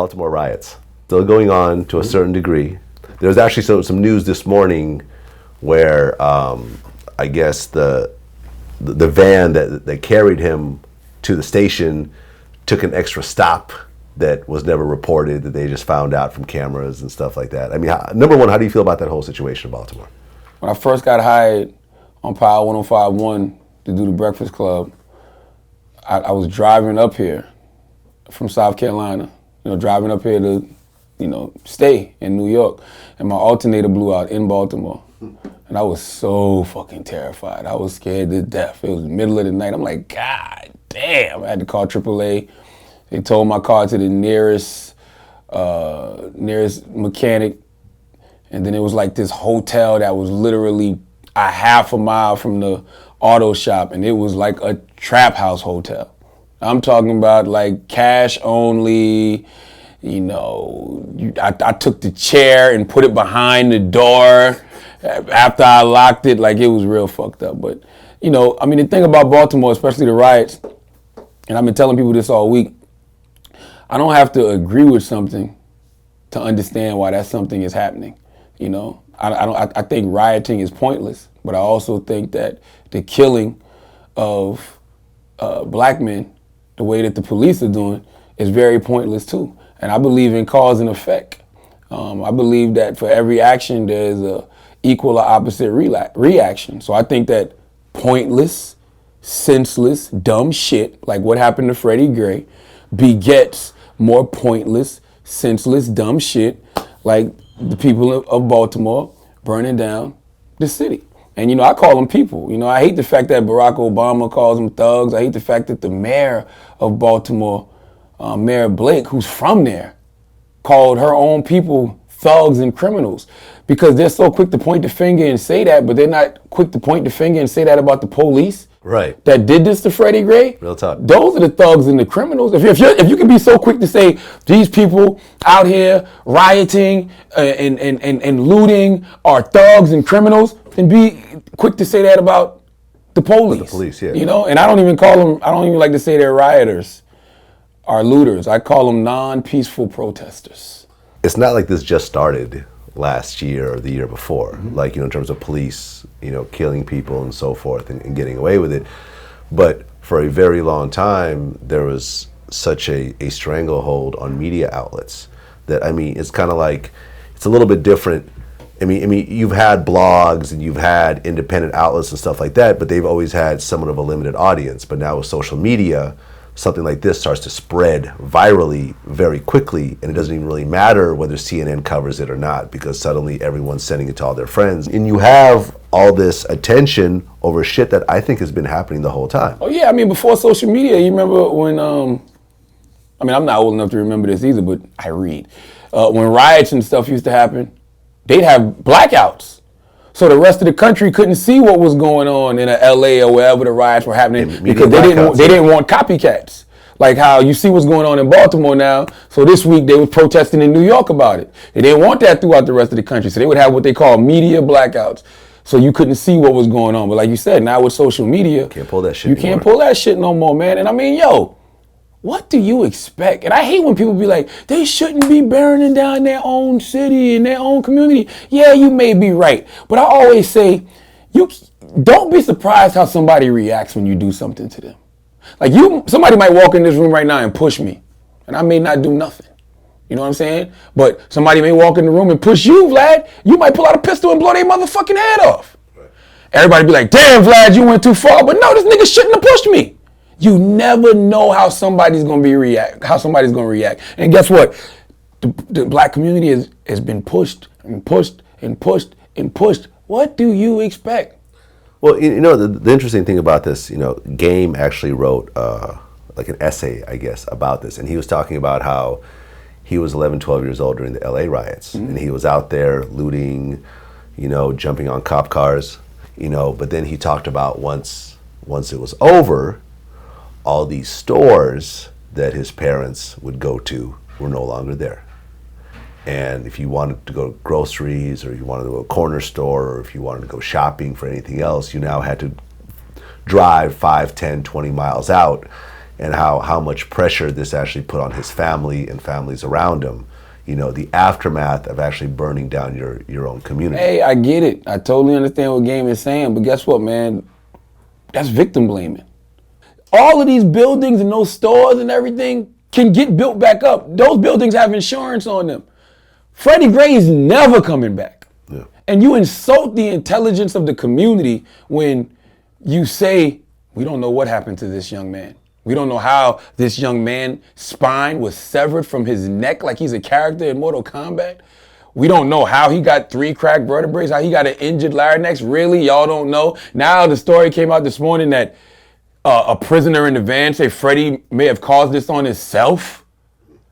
Baltimore riots still going on to a certain degree. There's actually some news this morning where I guess the van that carried him to the station took an extra stop that was never reported, that they just found out from cameras and stuff like that. I mean, number one, how do you feel about that whole situation in Baltimore? When I first got hired on Power 105.1 to do the Breakfast Club, I was driving up here from South Carolina, driving up here to, stay in New York, and my alternator blew out in Baltimore. And I was so fucking terrified. I was scared to death. It was the middle of the night. I'm like, God damn. I had to call AAA. They towed my car to the nearest mechanic. And then it was like this hotel that was literally a half a mile from the auto shop. And it was like a trap house hotel. I'm talking about like cash only. I took the chair and put it behind the door after I locked it. Like, it was real fucked up. But, the thing about Baltimore, especially the riots, and I've been telling people this all week, I don't have to agree with something to understand why that something is happening. I think rioting is pointless, but I also think that the killing of black men, the way that the police are doing, is very pointless too. And I believe in cause and effect. I believe that for every action, there's a equal or opposite reaction. So I think that pointless, senseless, dumb shit, like what happened to Freddie Gray, begets more pointless, senseless, dumb shit, like the people of Baltimore burning down the city. And, I call them people. I hate the fact that Barack Obama calls them thugs. I hate the fact that the mayor of Baltimore, Mayor Blake, who's from there, called her own people thugs and criminals, because they're so quick to point the finger and say that, but they're not quick to point the finger and say that about the police. Right. That did this to Freddie Gray. Real talk. Those are the thugs and the criminals. If you can be so quick to say these people out here rioting and looting are thugs and criminals, then be quick to say that about the police. The police, yeah. And I don't even like to say they're rioters or looters. I call them non-peaceful protesters. It's not like this just started last year or the year before, like, in terms of police, killing people and so forth and getting away with it. But for a very long time, there was such a stranglehold on media outlets that, it's kind of like, it's a little bit different. You've had blogs and you've had independent outlets and stuff like that, but they've always had somewhat of a limited audience. But now with social media, something like this starts to spread virally very quickly, and it doesn't even really matter whether CNN covers it or not, because suddenly everyone's sending it to all their friends. And you have all this attention over shit that I think has been happening the whole time. Oh yeah, before social media, you remember when, I'm not old enough to remember this either, but I read. When riots and stuff used to happen, they'd have blackouts. So the rest of the country couldn't see what was going on in LA or wherever the riots were happening, because they didn't want copycats. Like how you see what's going on in Baltimore now. So this week they were protesting in New York about it. They didn't want that throughout the rest of the country. So they would have what they call media blackouts. So you couldn't see what was going on. But like you said, now with social media, you can't pull that shit anymore. Can't pull that shit no more, man. And what do you expect? And I hate when people be like, they shouldn't be burning down their own city and their own community. Yeah, you may be right. But I always say, you don't be surprised how somebody reacts when you do something to them. Like somebody might walk in this room right now and push me, and I may not do nothing. You know what I'm saying? But somebody may walk in the room and push you, Vlad. You might pull out a pistol and blow their motherfucking head off. Right. Everybody be like, damn, Vlad, you went too far. But no, this nigga shouldn't have pushed me. You never know how somebody's gonna react. And guess what? The black community has been pushed and pushed and pushed and pushed. What do you expect? Well, the interesting thing about this, Game actually wrote like an essay, I guess, about this. And he was talking about how he was 11, 12 years old during the LA riots. Mm-hmm. And he was out there looting, jumping on cop cars, but then he talked about once it was over, all these stores that his parents would go to were no longer there. And if you wanted to go to groceries, or you wanted to go to a corner store, or if you wanted to go shopping for anything else, you now had to drive 5, 10, 20 miles out and how much pressure this actually put on his family and families around him. You know, the aftermath of actually burning down your own community. Hey, I get it. I totally understand what Game is saying, but guess what, man? That's victim blaming. All of these buildings and those stores and everything can get built back up. Those buildings have insurance on them. Freddie Gray's never coming back. Yeah. And you insult the intelligence of the community when you say, we don't know what happened to this young man. We don't know how this young man's spine was severed from his neck like he's a character in Mortal Kombat. We don't know how he got 3 cracked vertebrae, how he got an injured larynx. Really? Y'all don't know? Now the story came out this morning that a prisoner in the van say Freddie may have caused this on himself.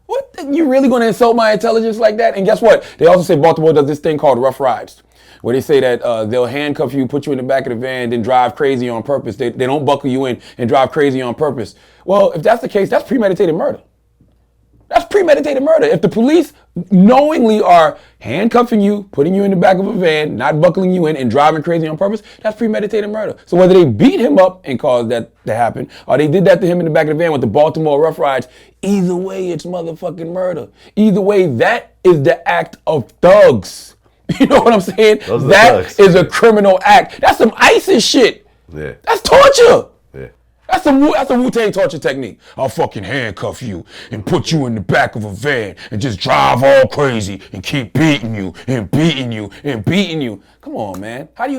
What? You really going to insult my intelligence like that? And guess what? They also say Baltimore does this thing called rough rides, where they say that they'll handcuff you, put you in the back of the van, then drive crazy on purpose. They don't buckle you in and drive crazy on purpose. Well, if that's the case, that's premeditated murder. That's premeditated murder. If the police knowingly are handcuffing you, putting you in the back of a van, not buckling you in, and driving crazy on purpose, that's premeditated murder. So whether they beat him up and caused that to happen, or they did that to him in the back of the van with the Baltimore rough rides, either way, it's motherfucking murder. Either way, that is the act of thugs. You know what I'm saying? That is a criminal act. That's some ISIS shit. Yeah. That's torture. Yeah. That's a Wu-Tang torture technique. I'll fucking handcuff you and put you in the back of a van and just drive all crazy and keep beating you and beating you and beating you. Come on, man. How do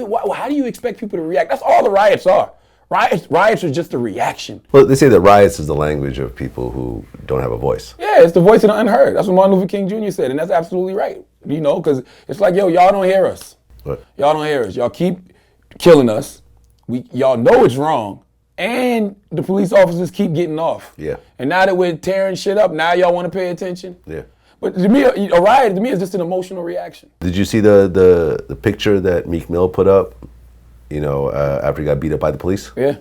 you expect people to react? That's all the riots are. Riots are just a reaction. Well, they say that riots is the language of people who don't have a voice. Yeah, it's the voice of the unheard. That's what Martin Luther King Jr. said, and that's absolutely right. You know, because it's like, yo, y'all don't hear us. What? Y'all don't hear us. Y'all keep killing us. Y'all know it's wrong. And the police officers keep getting off. Yeah. And now that we're tearing shit up, now y'all want to pay attention? Yeah. But to me, a riot to me is just an emotional reaction. Did you see the picture that Meek Mill put up, you know, after he got beat up by the police? Yeah.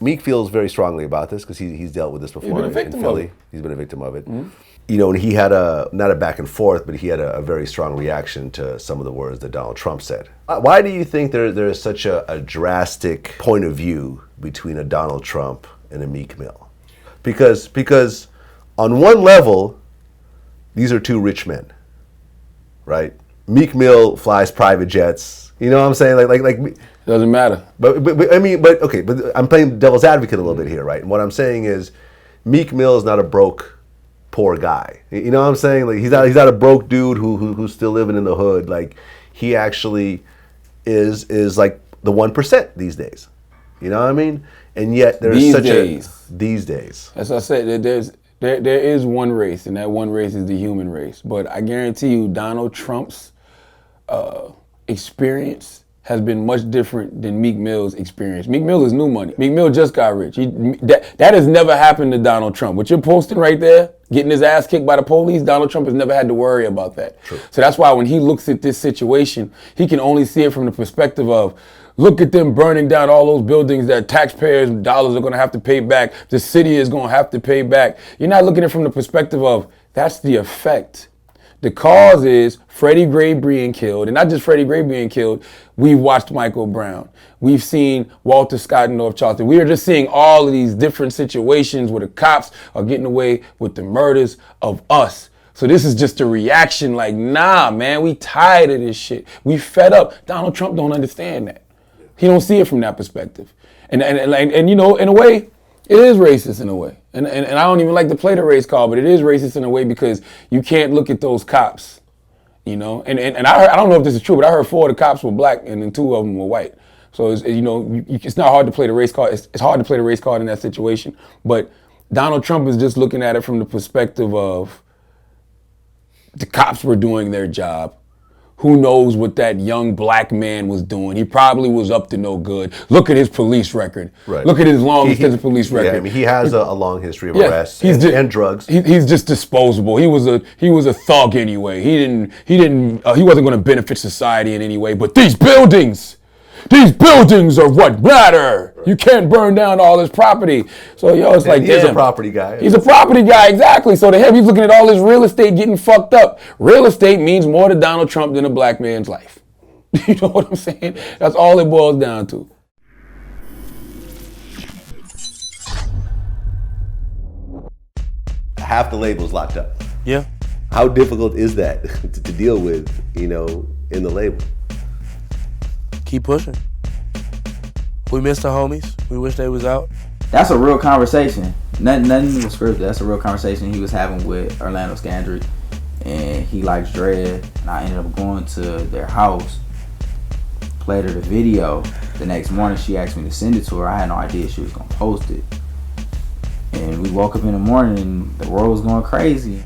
Meek feels very strongly about this because he's dealt with this before. He's been a victim in Philly. of it. He's been a victim of it. Mm-hmm. You know, and he had not a back and forth, but he had a very strong reaction to some of the words that Donald Trump said. Why do you think there is such a drastic point of view between a Donald Trump and a Meek Mill? Because on one level, these are 2 rich men, right? Meek Mill flies private jets. You know what I'm saying? Like Doesn't matter. But I'm playing devil's advocate a little bit here, right? And what I'm saying is, Meek Mill is not a broke, poor guy. You know what I'm saying? Like he's not a broke dude who's still living in the hood. Like he actually is like the 1% these days. You know what I mean? And yet there's these days. As I said, there is one race, and that one race is the human race. But I guarantee you, Donald Trump's experience has been much different than Meek Mill's experience. Meek Mill is new money. Meek Mill just got rich. That has never happened to Donald Trump. What you're posting right there, getting his ass kicked by the police, Donald Trump has never had to worry about that. True. So that's why when he looks at this situation, he can only see it from the perspective of, look at them burning down all those buildings that taxpayers' dollars are going to have to pay back. The city is going to have to pay back. You're not looking at it from the perspective of, that's the effect. The cause is Freddie Gray being killed, and not just Freddie Gray being killed. We've watched Michael Brown. We've seen Walter Scott in North Charleston. We are just seeing all of these different situations where the cops are getting away with the murders of us. So this is just a reaction like, nah, man, we tired of this shit. We fed up. Donald Trump don't understand that. He don't see it from that perspective. And you know, in a way, it is racist in a way. And I don't even like to play the race card, but it is racist in a way because you can't look at those cops, you know. And I don't know if this is true, but I heard 4 of the cops were black and then 2 of them were white. So it's, you know, it's not hard to play the race card. It's hard to play the race card in that situation. But Donald Trump is just looking at it from the perspective of the cops were doing their job. Who knows what that young black man was doing? He probably was up to no good. Look at his police record. Right. Look at his long extensive police record. Yeah, I mean, he has a long history of arrests and drugs. He's just disposable. He was a thug anyway. He wasn't going to benefit society in any way. But these buildings are what matter. Right. You can't burn down all this property. So it's like, he's a property guy. He's a property guy, exactly. So to him, he's looking at all his real estate getting fucked up. Real estate means more to Donald Trump than a black man's life. You know what I'm saying? That's all it boils down to. half the label's locked up. Yeah. How difficult is that to deal with, you know, in the label? Keep pushing. We miss the homies. We wish they was out. That's a real conversation. Nothing was scripted. That's a real conversation he was having with Orlando Scandrick. And he likes Dread. And I ended up going to their house, played her the video. The next morning she asked me to send it to her. I had no idea she was going to post it. And we woke up in the morning and the world was going crazy.